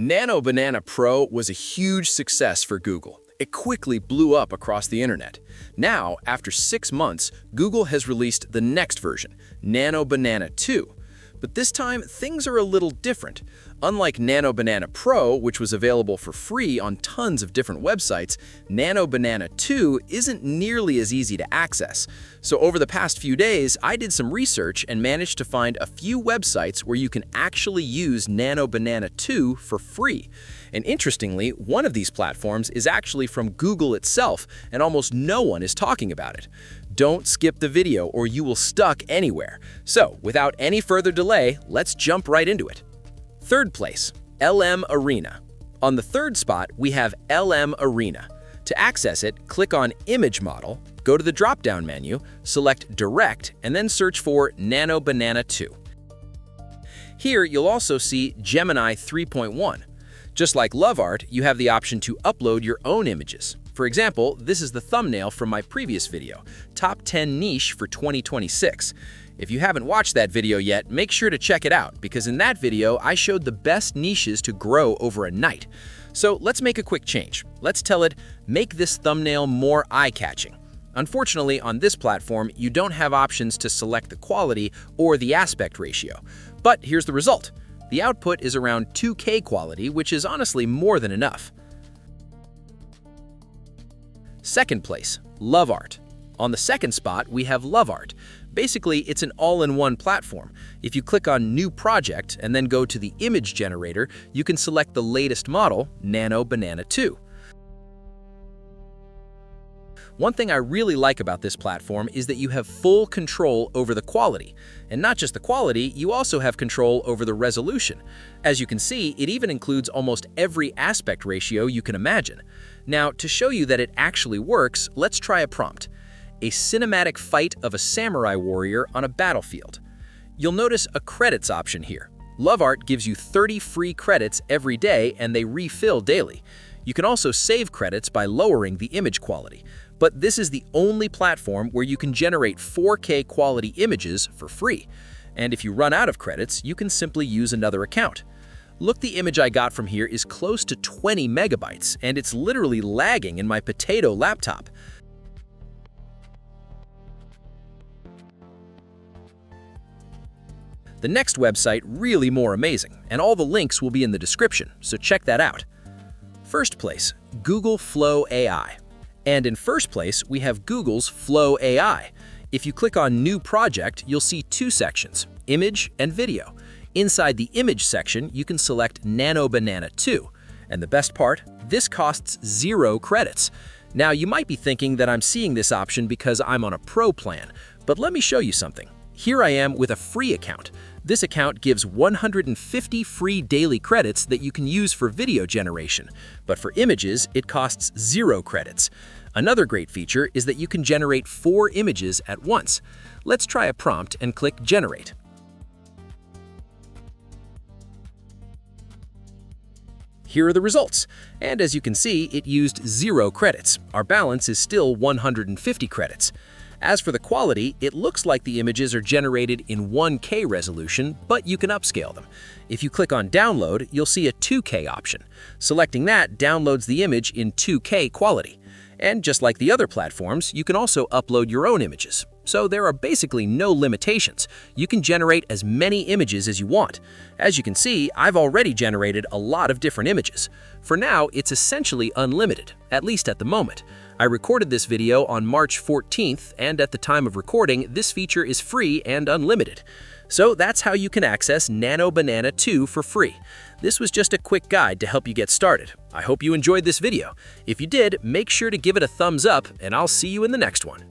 Nano Banana Pro was a huge success for Google. It quickly blew up across the internet. Now, after 6 months, Google has released the next version, Nano Banana 2. But this time, things are a little different. Unlike Nano Banana Pro, which was available for free on tons of different websites, Nano Banana 2 isn't nearly as easy to access. So over the past few days, I did some research and managed to find a few websites where you can actually use Nano Banana 2 for free. And interestingly, one of these platforms is actually from Google itself, and almost no one is talking about it. Don't skip the video or you will stuck anywhere. So, without any further delay, let's jump right into it. Third place, LM Arena. On the third spot, we have LM Arena. To access it, click on Image Model, go to the drop-down menu, select Direct, and then search for Nano Banana 2. Here, you'll also see Gemini 3.1. Just like LoveArt, you have the option to upload your own images. For example, this is the thumbnail from my previous video, Top 10 Niche for 2026. If you haven't watched that video yet, make sure to check it out, because in that video, I showed the best niches to grow over a night. So let's make a quick change. Let's tell it, make this thumbnail more eye-catching. Unfortunately, on this platform, you don't have options to select the quality or the aspect ratio. But here's the result. The output is around 2K quality, which is honestly more than enough. Second place, LoveArt. On the second spot, we have LoveArt. Basically, it's an all-in-one platform. If you click on New Project and then go to the image generator, you can select the latest model, Nano Banana 2. One thing I really like about this platform is that you have full control over the quality. And not just the quality, you also have control over the resolution. As you can see, it even includes almost every aspect ratio you can imagine. Now, to show you that it actually works, let's try a prompt. A cinematic fight of a samurai warrior on a battlefield. You'll notice a credits option here. LoveArt gives you 30 free credits every day and they refill daily. You can also save credits by lowering the image quality. But this is the only platform where you can generate 4K quality images for free. And if you run out of credits, you can simply use another account. Look, the image I got from here is close to 20 megabytes, and it's literally lagging in my potato laptop. The next website really more amazing, and all the links will be in the description, so check that out. First place, Google Flow AI. And in first place, we have Google's Flow AI. If you click on New Project, you'll see two sections, Image and Video. Inside the Image section, you can select Nano Banana 2. And the best part, this costs 0 credits. Now, you might be thinking that I'm seeing this option because I'm on a pro plan, but let me show you something. Here I am with a free account. This account gives 150 free daily credits that you can use for video generation, but for images, it costs 0 credits. Another great feature is that you can generate 4 images at once. Let's try a prompt and click Generate. Here are the results, and as you can see, it used 0 credits. Our balance is still 150 credits. As for the quality, it looks like the images are generated in 1K resolution, but you can upscale them. If you click on Download, you'll see a 2K option. Selecting that downloads the image in 2K quality. And just like the other platforms, you can also upload your own images. So there are basically no limitations. You can generate as many images as you want. As you can see, I've already generated a lot of different images. For now, it's essentially unlimited, at least at the moment. I recorded this video on March 14th, and at the time of recording, this feature is free and unlimited. So that's how you can access Nano Banana 2 for free. This was just a quick guide to help you get started. I hope you enjoyed this video. If you did, make sure to give it a thumbs up, and I'll see you in the next one.